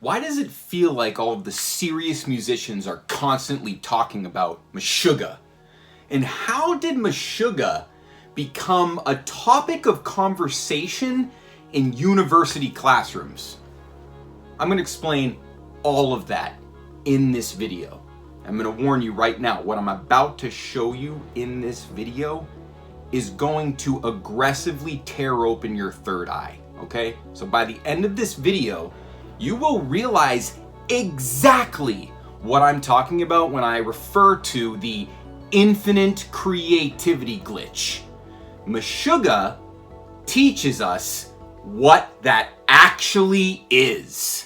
Why does it feel like all of the serious musicians are constantly talking about Meshuggah? And how did Meshuggah become a topic of conversation in university classrooms? I'm going to explain all of that in this video. I'm going to warn you right now, what I'm about to show you in this video is going to aggressively tear open your third eye, okay? So by the end of this video, you will realize exactly what I'm talking about when I refer to the infinite creativity glitch. Meshuggah teaches us what that actually is.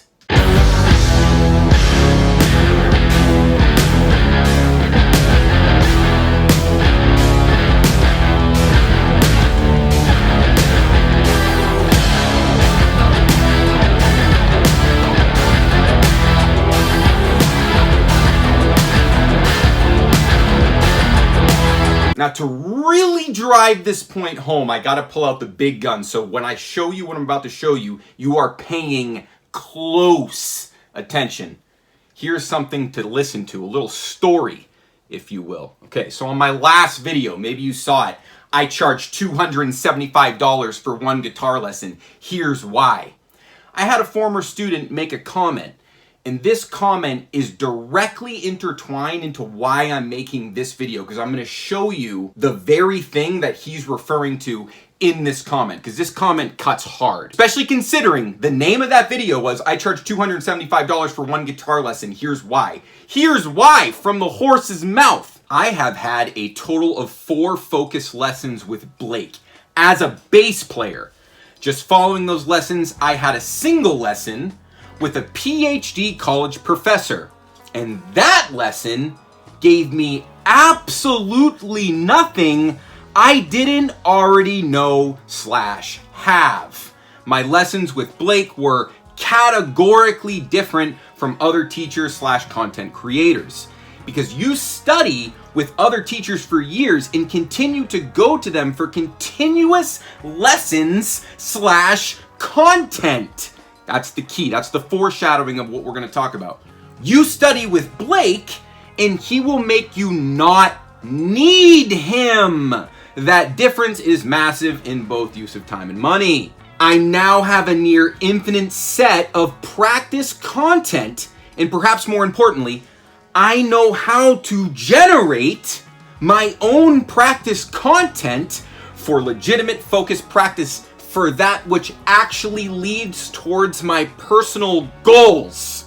Now, to really drive this point home, I gotta pull out the big gun. So when I show you what I'm about to show you, you are paying close attention. Here's something to listen to, a little story, if you will. Okay, so on my last video, maybe you saw it, I charged $275 for one guitar lesson. Here's why. I had a former student make a comment, and this comment is directly intertwined into why I'm making this video, because I'm going to show you the very thing that he's referring to in this comment, because this comment cuts hard. Especially considering the name of that video was, I charged $275 for one guitar lesson. Here's why. Here's why from the horse's mouth. I have had a total of 4 focus lessons with Blake as a bass player. Just following those lessons, I had a single lesson with a PhD college professor. And that lesson gave me absolutely nothing I didn't already know / have. My lessons with Blake were categorically different from other teachers / content creators. Because you study with other teachers for years and continue to go to them for continuous lessons / content. That's the key. That's the foreshadowing of what we're going to talk about. You study with Blake, and he will make you not need him. That difference is massive in both use of time and money. I now have a near infinite set of practice content, and perhaps more importantly, I know how to generate my own practice content for legitimate focused practice for that which actually leads towards my personal goals.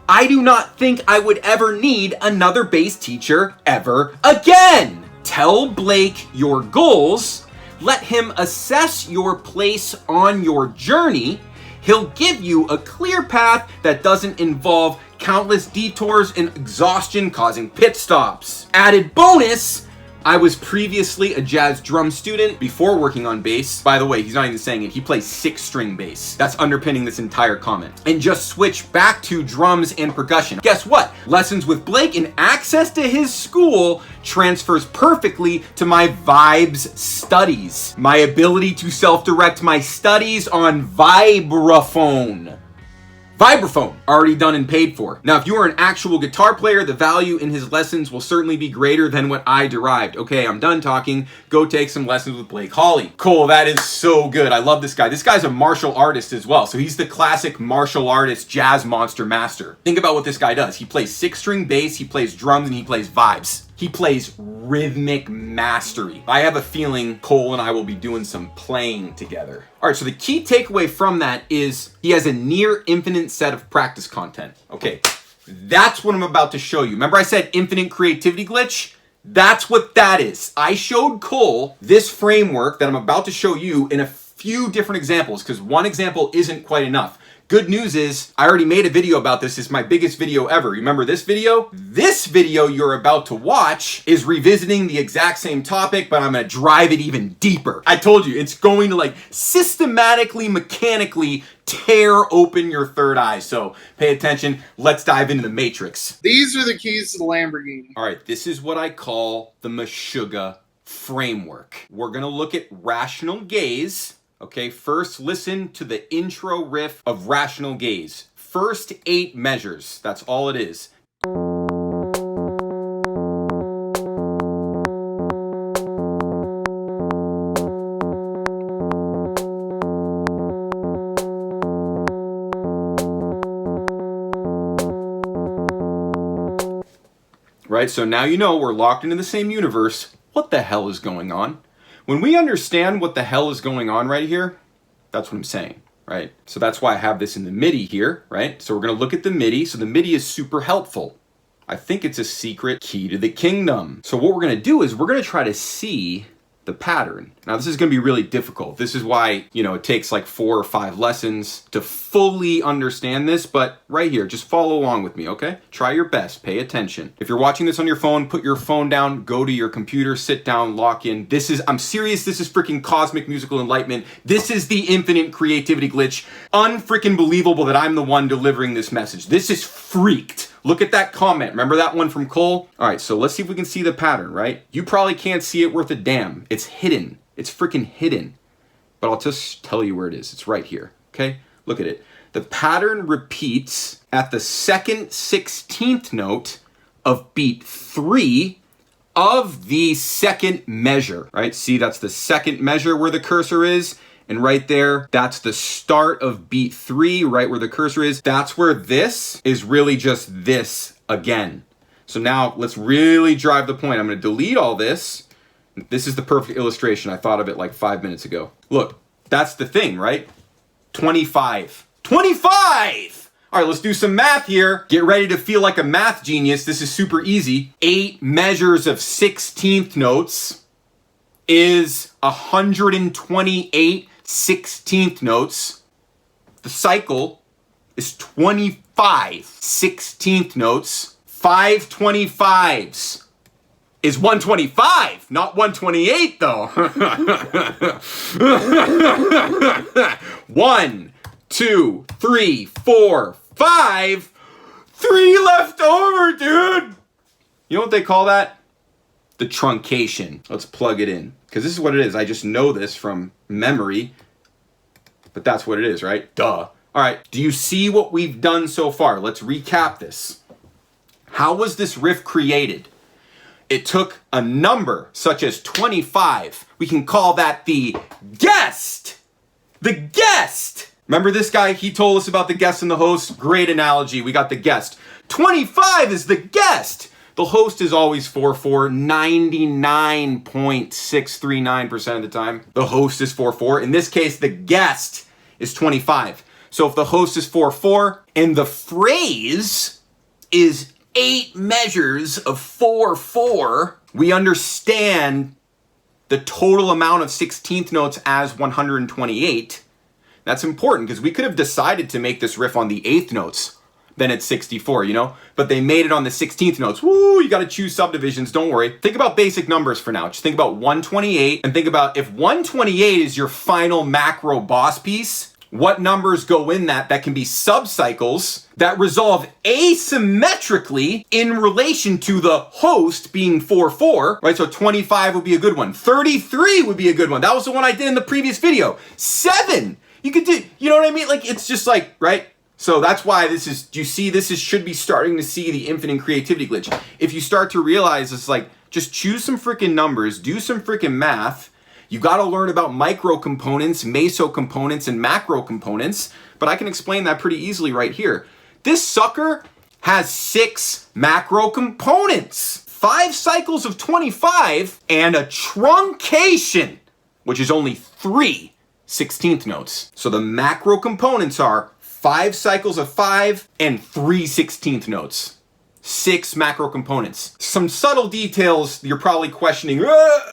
I do not think I would ever need another bass teacher ever again. Tell Blake your goals, let him assess your place on your journey. He'll give you a clear path that doesn't involve countless detours and exhaustion causing pit stops. Added bonus, I was previously a jazz drum student before working on bass. By the way, he's not even saying it. He plays 6-string bass. That's underpinning this entire comment. And just switch back to drums and percussion. Guess what? Lessons with Blake and access to his school transfers perfectly to my vibes studies. My ability to self-direct my studies on vibraphone. Vibraphone, already done and paid for. Now, if you are an actual guitar player, the value in his lessons will certainly be greater than what I derived. Okay, I'm done talking. Go take some lessons with Blake Hawley. Cool, that is so good. I love this guy. This guy's a martial artist as well. So he's the classic martial artist, jazz monster master. Think about what this guy does. He plays 6-string bass, he plays drums, and he plays vibes. He plays rhythmic mastery. I have a feeling Cole and I will be doing some playing together. All right, so the key takeaway from that is he has a near infinite set of practice content. Okay, that's what I'm about to show you. Remember I said infinite creativity glitch? That's what that is. I showed Cole this framework that I'm about to show you in a few different examples, because one example isn't quite enough. Good news is, I already made a video about this. It's my biggest video ever. Remember this video? This video you're about to watch is revisiting the exact same topic, but I'm gonna drive it even deeper. I told you, it's going to like systematically, mechanically tear open your third eye. So pay attention. Let's dive into the matrix. These are the keys to the Lamborghini. All right, this is what I call the Meshuggah Framework. We're gonna look at rational gaze. Okay, first listen to the intro riff of Rational Gaze. first 8 measures. That's all it is. Right, so now you know we're locked into the same universe. What the hell is going on? When we understand what the hell is going on right here, that's what I'm saying, right? So that's why I have this in the MIDI here, right? So we're gonna look at the MIDI. So the MIDI is super helpful. I think it's a secret key to the kingdom. So what we're gonna do is we're gonna try to see the pattern. Now this is gonna be really difficult. This is why, you know, it takes like 4 or 5 lessons to fully understand this, but right here, just follow along with me, okay? Try your best, pay attention. If you're watching this on your phone, put your phone down, go to your computer, sit down, lock in. I'm serious, this is freaking cosmic musical enlightenment. This is the infinite creativity glitch. Unfreaking believable that I'm the one delivering this message. This is freaked. Look at that comment. Remember that one from Cole? All right, so let's see if we can see the pattern, right? You probably can't see it worth a damn. It's hidden. It's freaking hidden. But I'll just tell you where it is. It's right here, okay? Look at it. The pattern repeats at the second 16th note of beat 3 of the second measure, right? See, that's the second measure where the cursor is. And right there, that's the start of beat 3, right where the cursor is. That's where this is really just this again. So now let's really drive the point. I'm gonna delete all this. This is the perfect illustration. I thought of it like 5 minutes ago. Look, that's the thing, right? 25. 25! All right, let's do some math here. Get ready to feel like a math genius. This is super easy. 8 measures of 16th notes is 128 16th notes. The cycle is 25 16th notes. 5 25s is 125, not 128 though. 1, 2, 3, 4, 5. 3 left over, dude. You know what they call that? The truncation. Let's plug it in, because this is what it is. I just know this from memory, but that's what it is, right? Duh. All right, do you see what we've done so far? Let's recap this. How was this riff created? It took a number such as 25. We can call that the guest. The guest. Remember this guy? He told us about the guest and the host. Great analogy. We got the guest. 25 is the guest. The host is always 4/4, 99.639% of the time. The host is 4/4. In this case, the guest is 25. So if the host is 4/4 and the phrase is 8 measures of 4/4, we understand the total amount of 16th notes as 128. That's important because we could have decided to make this riff on the 8th notes. Then it's 64, you know? But they made it on the 16th notes. Woo, you gotta choose subdivisions, don't worry. Think about basic numbers for now. Just think about 128 and think about if 128 is your final macro boss piece, what numbers go in that can be subcycles that resolve asymmetrically in relation to the host being 4/4, right? So 25 would be a good one. 33 would be a good one. That was the one I did in the previous video. 7, you could do, you know what I mean? Like, it's just like, right? So that's why this is, do you see, should be starting to see the infinite creativity glitch. If you start to realize it's like, just choose some freaking numbers, do some freaking math. You got to learn about micro components, meso components, and macro components. But I can explain that pretty easily right here. This sucker has 6 macro components, 5 cycles of 25, and a truncation, which is only 3 16th notes. So the macro components are 5 cycles of 5 and 3 16th notes. 6 macro components. Some subtle details you're probably questioning.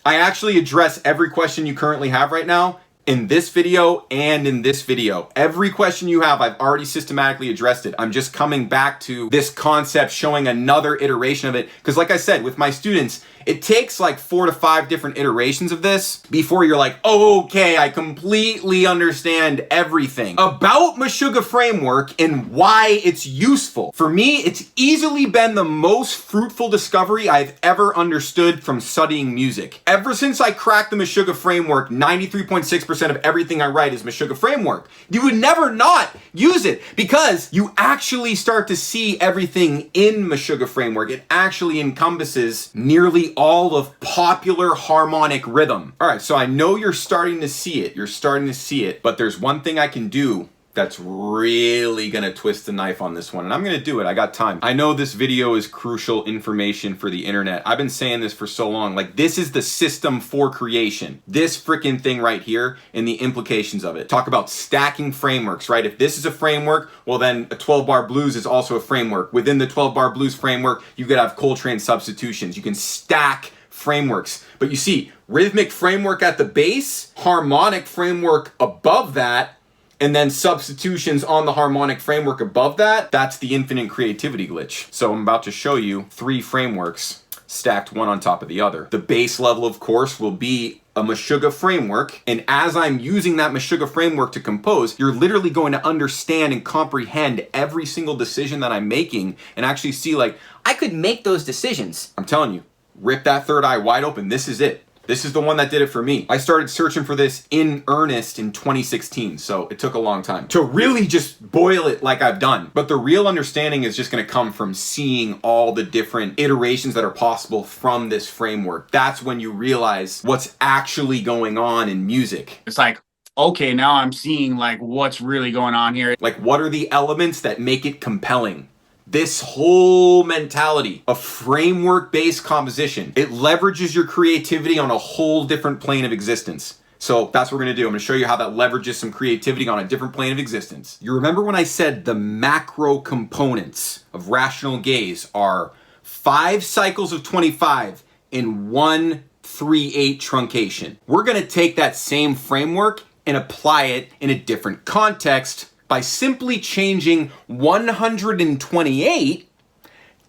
I actually address every question you currently have right now in this video and in this video. Every question you have, I've already systematically addressed it. I'm just coming back to this concept, showing another iteration of it. Because like I said, with my students, it takes like 4 to 5 different iterations of this before you're like, oh, okay, I completely understand everything about Meshuggah Framework and why it's useful. For me, it's easily been the most fruitful discovery I've ever understood from studying music. Ever since I cracked the Meshuggah Framework 93.6% 99% of everything I write is Meshuggah Framework. You would never not use it because you actually start to see everything in Meshuggah Framework. It actually encompasses nearly all of popular harmonic rhythm. All right, so I know you're starting to see it. You're starting to see it, but there's one thing I can do that's really gonna twist the knife on this one, and I'm gonna do it. I got time. I know this video is crucial information for the internet. I've been saying this for so long. Like, this is the system for creation. This freaking thing right here and the implications of it. Talk about stacking frameworks, right? If this is a framework, well then a 12-bar blues is also a framework. Within the 12-bar blues framework, you could have Coltrane substitutions. You can stack frameworks. But you see, rhythmic framework at the base, harmonic framework above that, and then substitutions on the harmonic framework above that, that's the infinite creativity glitch. So I'm about to show you 3 frameworks stacked one on top of the other. The base level, of course, will be a Meshuggah framework, and as I'm using that Meshuggah framework to compose, you're literally going to understand and comprehend every single decision that I'm making and actually see, like, I could make those decisions. I'm telling you, rip that third eye wide open. This is it. This is the one that did it for me. I started searching for this in earnest in 2016, so it took a long time to really just boil it like I've done. But the real understanding is just gonna come from seeing all the different iterations that are possible from this framework. That's when you realize what's actually going on in music. It's like, okay, now I'm seeing like what's really going on here. Like, what are the elements that make it compelling? This whole mentality of framework-based composition, it leverages your creativity on a whole different plane of existence. So that's what we're gonna do. I'm gonna show you how that leverages some creativity on a different plane of existence. You remember when I said the macro components of rational gaze are 5 cycles of 25 in 1 3/8 truncation? We're gonna take that same framework and apply it in a different context by simply changing 128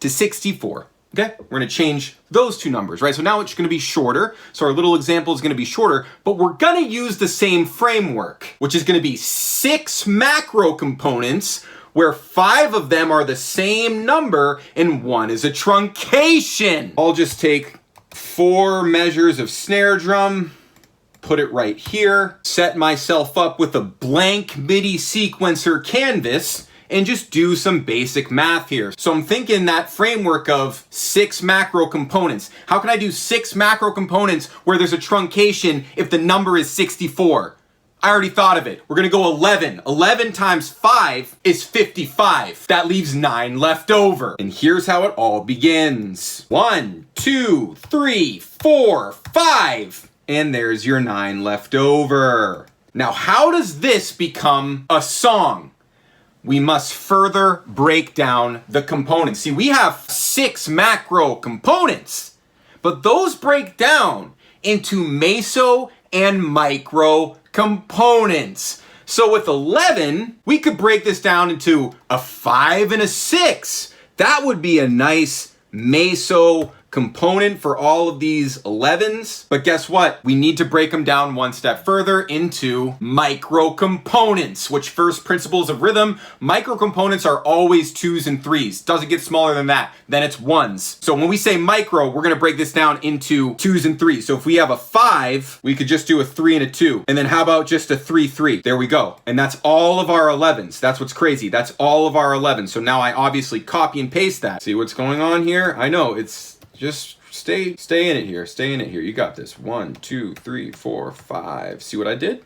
to 64, okay? We're gonna change those 2 numbers, right? So now it's gonna be shorter, so our little example is gonna be shorter, but we're gonna use the same framework, which is gonna be 6 macro components where 5 of them are the same number and 1 is a truncation. I'll just take 4 measures of snare drum, put it right here, set myself up with a blank MIDI sequencer canvas, and just do some basic math here. So I'm thinking that framework of 6 macro components. How can I do 6 macro components where there's a truncation if the number is 64? I already thought of it. We're gonna go 11. 11 times 5 is 55. That leaves 9 left over. And here's how it all begins. 1, 2, 3, 4, 5. And there's your 9 left over. Now, how does this become a song? We must further break down the components. See, we have 6 macro components, but those break down into meso and micro components. So with 11, we could break this down into a 5 and a 6. That would be a nice meso component for all of these 11s. But guess what? We need to break them down one step further into micro components, which first principles of rhythm, micro components are always 2s and 3s. Doesn't get smaller than that, then it's 1s. So when we say micro, we're gonna break this down into 2s and 3s. So if we have a 5, we could just do a 3 and a 2. And then how about just a 3, 3? There we go. And that's all of our 11s. That's what's crazy. That's all of our 11s. So now I obviously copy and paste that. See what's going on here? I know, it's just stay in it here. Stay in it here. You got this. 1, 2, 3, 4, 5. See what I did?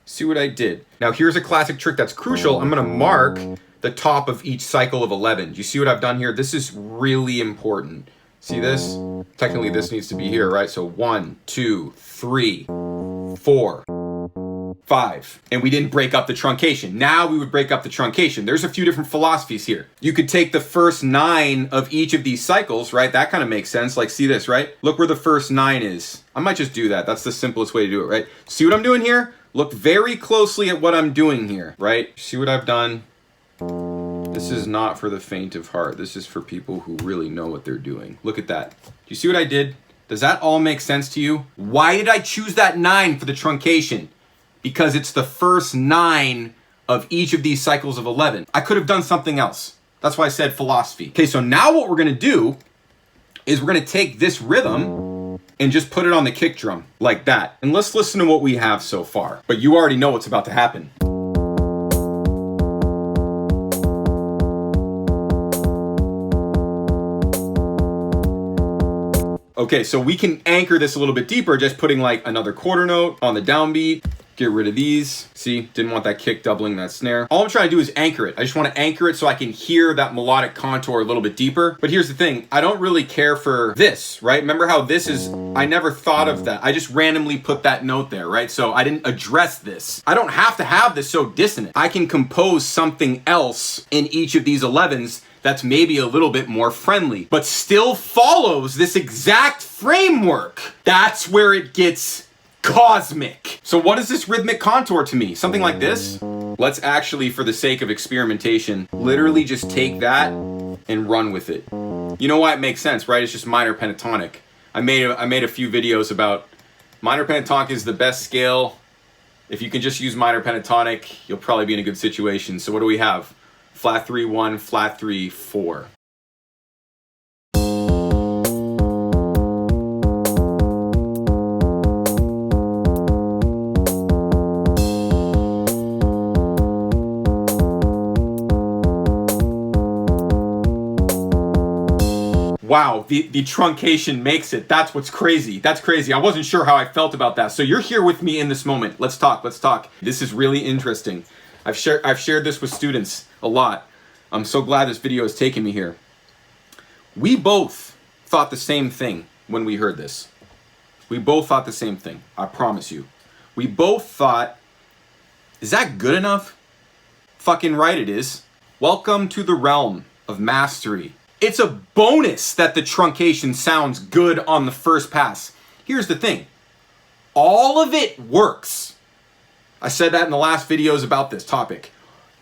See what I did? Now here's a classic trick that's crucial. I'm gonna mark the top of each cycle of 11. Do you see what I've done here? This is really important. See this? Technically this needs to be here, right? So 1, 2, 3, 4, 5. And we didn't break up the truncation. Now we would break up the truncation. There's a few different philosophies here. You could take the first 9 of each of these cycles, right? That kind of makes sense. Like, see this, right? Look where the first 9 is. I might just do that. That's the simplest way to do it, right? See what I'm doing here? Look very closely at what I'm doing here, right? See what I've done? This is not for the faint of heart. This is for people who really know what they're doing. Look at that. Do you see what I did? Does that all make sense to you? Why did I choose that 9 for the truncation? Because it's the first 9 of each of these cycles of 11. I could have done something else. That's why I said philosophy. Okay, so now what we're gonna do is we're gonna take this rhythm and just put it on the kick drum like that. And let's listen to what we have so far. But you already know what's about to happen. Okay, so we can anchor this a little bit deeper, just putting like another quarter note on the downbeat. Get rid of these. See, didn't want that kick doubling that snare. All I'm trying to do is anchor it. I just want to anchor it so I can hear that melodic contour a little bit deeper. But here's the thing, I don't really care for this, right? Remember how this is, I never thought of that. I just randomly put that note there, right? So I didn't address this. I don't have to have this so dissonant. I can compose something else in each of these 11s that's maybe a little bit more friendly, but still follows this exact framework. That's where it gets cosmic. So what is this rhythmic contour to me? Something like this? Let's actually, for the sake of experimentation, literally just take that and run with it. You know why it makes sense, right? It's just minor pentatonic. I made a few videos about minor pentatonic is the best scale. If you can just use minor pentatonic, you'll probably be in a good situation. So what do we have? Flat 3, 1, flat 3, 4. Wow, the truncation makes it. That's what's crazy. That's crazy. I wasn't sure how I felt about that. So you're here with me in this moment. Let's talk. Let's talk. This is really interesting. I've shared this with students a lot. I'm so glad this video has taken me here. We both thought the same thing when we heard this. We both thought the same thing. I promise you. We both thought, is that good enough? Fucking right it is. Welcome to the realm of mastery. It's a bonus that the truncation sounds good on the first pass. Here's the thing. All of it works. I said that in the last videos about this topic.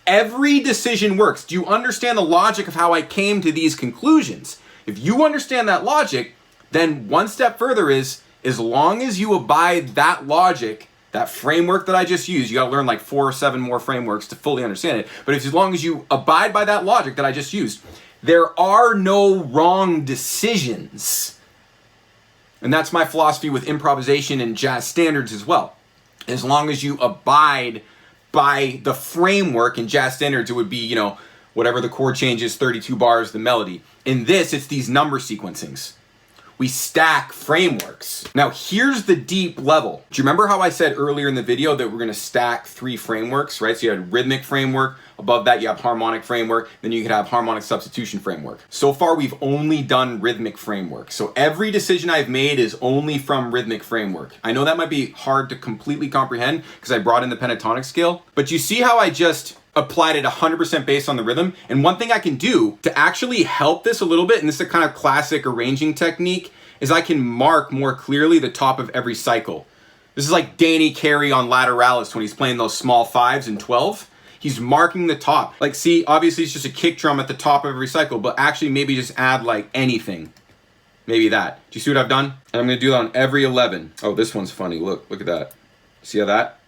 Every decision works. Do you understand the logic of how I came to these conclusions? If you understand that logic, then one step further is, as long as you abide that logic, that framework that I just used, you gotta learn like 4 or 7 more frameworks to fully understand it, but as long as you abide by that logic that I just used, there are no wrong decisions. And that's my philosophy with improvisation and jazz standards as well. As long as you abide by the framework in jazz standards, it would be, you know, whatever the chord change is, 32 bars, the melody. In this, it's these number sequencings. We stack frameworks. Now, here's the deep level. Do you remember how I said earlier in the video that we're gonna stack 3 frameworks, right? So you had rhythmic framework, above that you have harmonic framework, then you could have harmonic substitution framework. So far, we've only done rhythmic framework. So every decision I've made is only from rhythmic framework. I know that might be hard to completely comprehend because I brought in the pentatonic scale, but you see how I just applied it 100% based on the rhythm. And one thing I can do to actually help this a little bit, and this is a kind of classic arranging technique, is I can mark more clearly the top of every cycle. This is like Danny Carey on Lateralis when he's playing those small 5s and 12. He's marking the top. Like, see, obviously it's just a kick drum at the top of every cycle, but actually maybe just add like anything. Maybe that. Do you see what I've done? And I'm gonna do that on every 11. Oh, this one's funny. Look at that. See how that?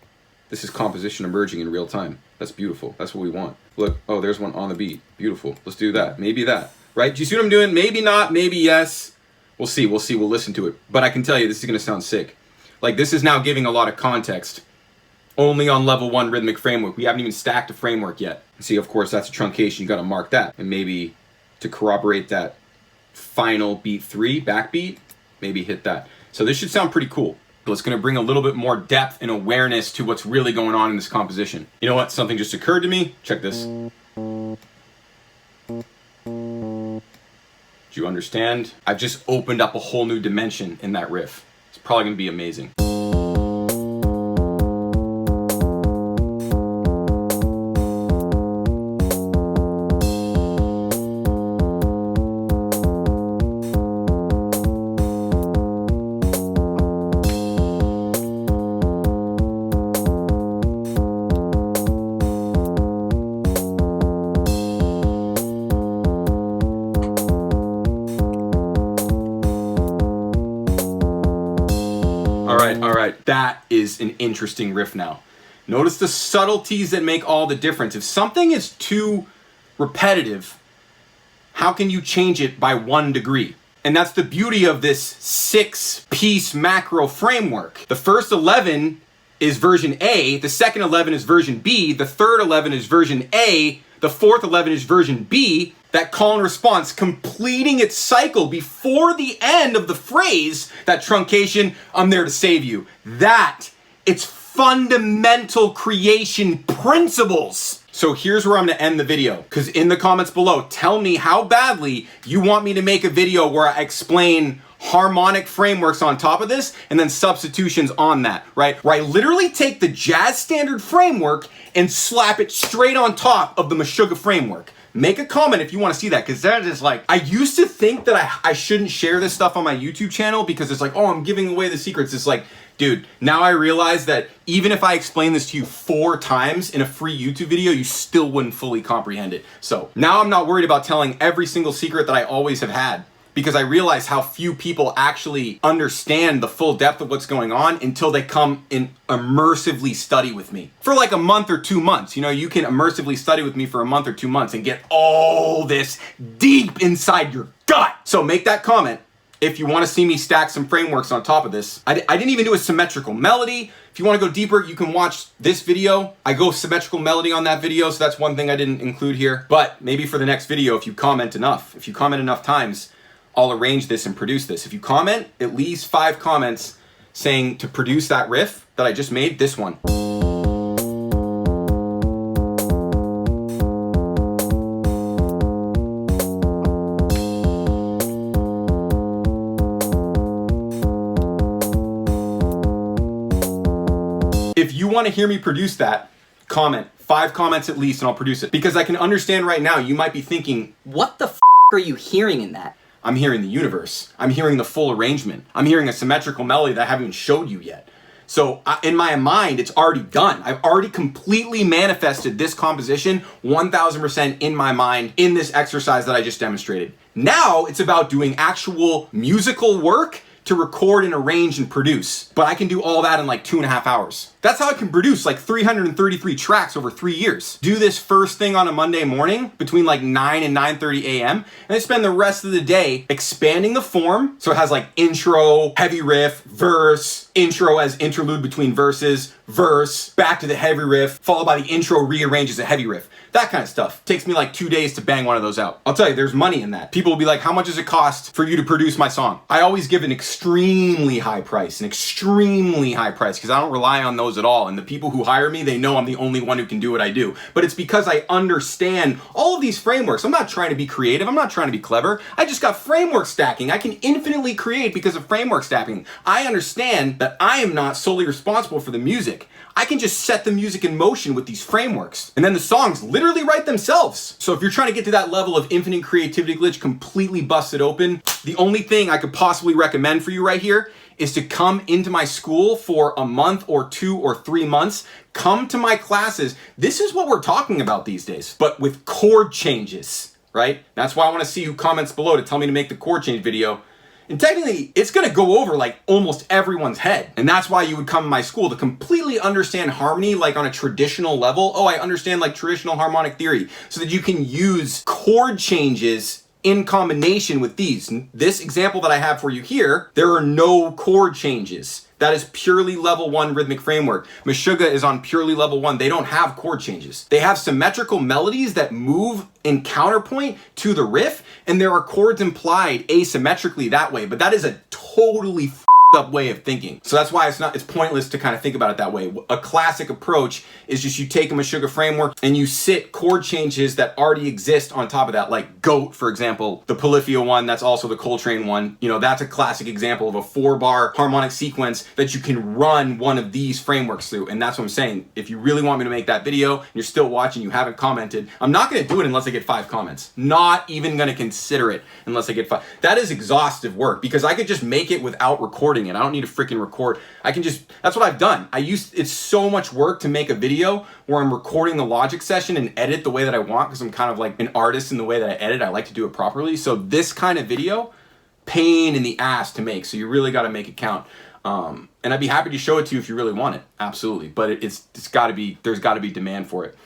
This is composition emerging in real time. That's beautiful. That's what we want. Look, oh, there's one on the beat. Beautiful. Let's do that. Maybe that. Right? Do you see what I'm doing? Maybe not, maybe yes. We'll see, we'll listen to it. But I can tell you, this is gonna sound sick. Like, this is now giving a lot of context. Only on level 1 rhythmic framework. We haven't even stacked a framework yet. See, of course, that's a truncation. You gotta mark that. And maybe to corroborate that final beat 3, backbeat, maybe hit that. So this should sound pretty cool. It's gonna bring a little bit more depth and awareness to what's really going on in this composition. You know what? Something just occurred to me. Check this. Do you understand? I've just opened up a whole new dimension in that riff. It's probably gonna be amazing. All right, that is an interesting riff now. Notice the subtleties that make all the difference. If something is too repetitive, how can you change it by 1 degree? And that's the beauty of this 6-piece macro framework. The first 11 is version A, the second 11 is version B, the third 11 is version A, the fourth 11 is version B. That call and response completing its cycle before the end of the phrase, that truncation, I'm there to save you. It's fundamental creation principles. So here's where I'm gonna end the video, because in the comments below, tell me how badly you want me to make a video where I explain harmonic frameworks on top of this and then substitutions on that, right? Where I literally take the jazz standard framework and slap it straight on top of the Meshuggah framework. Make a comment if you want to see that, because that is like, I used to think that I shouldn't share this stuff on my YouTube channel because it's like, oh, I'm giving away the secrets. It's like, dude, now I realize that even if I explain this to you 4 times in a free YouTube video, you still wouldn't fully comprehend it. So now I'm not worried about telling every single secret that I always have had, because I realize how few people actually understand the full depth of what's going on until they come and immersively study with me for like a month or 2 months. You know, you can immersively study with me for a month or 2 months and get all this deep inside your gut. So make that comment if you want to see me stack some frameworks on top of this. I didn't even do a symmetrical melody. If you want to go deeper, you can watch this video. I go symmetrical melody on that video, so that's one thing I didn't include here. But maybe for the next video, if you comment enough times, I'll arrange this and produce this. If you comment at least 5 comments saying to produce that riff that I just made, this one. If you want to hear me produce that, comment 5 comments at least and I'll produce it. Because I can understand right now, you might be thinking, what the f are you hearing in that? I'm hearing the universe. I'm hearing the full arrangement. I'm hearing a symmetrical melody that I haven't even showed you yet. So in my mind, it's already done. I've already completely manifested this composition 1000% in my mind in this exercise that I just demonstrated. Now it's about doing actual musical work to record and arrange and produce. But I can do all that in like 2.5 hours. That's how I can produce like 333 tracks over 3 years. Do this first thing on a Monday morning between like 9 and 9:30 a.m. and then spend the rest of the day expanding the form. So it has like intro, heavy riff, verse, intro as interlude between verses, verse, back to the heavy riff, followed by the intro rearranges a heavy riff. That kind of stuff. Takes me like 2 days to bang one of those out. I'll tell you, there's money in that. People will be like, how much does it cost for you to produce my song? I always give an extremely high price, because I don't rely on those at all. And the people who hire me, they know I'm the only one who can do what I do. But it's because I understand all of these frameworks. I'm not trying to be creative. I'm not trying to be clever. I just got framework stacking. I can infinitely create because of framework stacking. I understand that I am not solely responsible for the music. I can just set the music in motion with these frameworks. And then the songs literally write themselves. So if you're trying to get to that level of infinite creativity glitch, completely busted open, the only thing I could possibly recommend for you right here is to come into my school for a month or 2 or 3 months. Come to my classes. This is what we're talking about these days, but with chord changes, right? That's why I want to see who comments below to tell me to make the chord change video. And technically, it's going to go over like almost everyone's head. And that's why you would come to my school, to completely understand harmony like on a traditional level. Oh, I understand like traditional harmonic theory, so that you can use chord changes in combination with these. This example that I have for you here, there are no chord changes. That is purely level 1 rhythmic framework. Meshuggah is on purely level 1. They don't have chord changes. They have symmetrical melodies that move in counterpoint to the riff, and there are chords implied asymmetrically that way, but that is a totally up way of thinking. So that's why it's pointless to kind of think about it that way. A classic approach is just you take a Meshuggah framework and you sit chord changes that already exist on top of that, like GOAT, for example, the Polyphia one, that's also the Coltrane one. You know, that's a classic example of a 4-bar harmonic sequence that you can run one of these frameworks through. And that's what I'm saying. If you really want me to make that video and you're still watching, you haven't commented, I'm not going to do it unless I get 5 comments. Not even going to consider it unless I get 5. That is exhaustive work, because I could just make it without recording it. I don't need to freaking record. I can just, that's what I've done. It's so much work to make a video where I'm recording the Logic session and edit the way that I want, because I'm kind of like an artist in the way that I edit. I like to do it properly. So this kind of video, pain in the ass to make. So you really got to make it count. And I'd be happy to show it to you if you really want it. Absolutely. But it's got to be, there's got to be demand for it.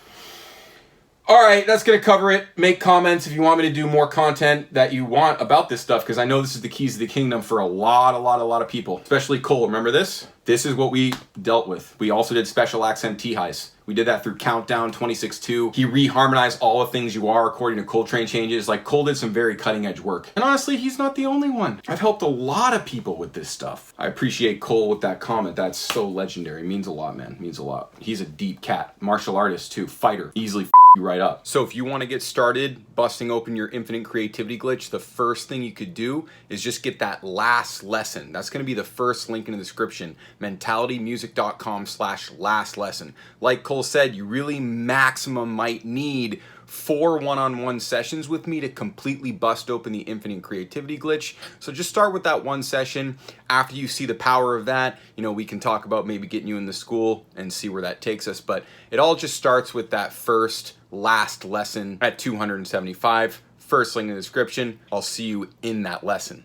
All right, that's going to cover it. Make comments if you want me to do more content that you want about this stuff, because I know this is the keys to the kingdom for a lot of people, especially Cole. Remember this? This is what we dealt with. We also did special accent T-highs. We did that through Countdown 26.2. He reharmonized all the things you are according to Coltrane changes. Like, Cole did some very cutting edge work. And honestly, he's not the only one. I've helped a lot of people with this stuff. I appreciate Cole with that comment. That's so legendary. Means a lot, man. Means a lot. He's a deep cat. Martial artist too. Fighter. Easily you right up. So if you want to get started busting open your infinite creativity glitch, the first thing you could do is just get that last lesson. That's going to be the first link in the description. mentalitymusic.com/last lesson. Like Cole said, you really maximum might need 4 one-on-one sessions with me to completely bust open the infinite creativity glitch. So just start with that one session. After you see the power of that, you know, we can talk about maybe getting you in the school and see where that takes us. But it all just starts with that first last lesson at 275. First link in the description. I'll see you in that lesson.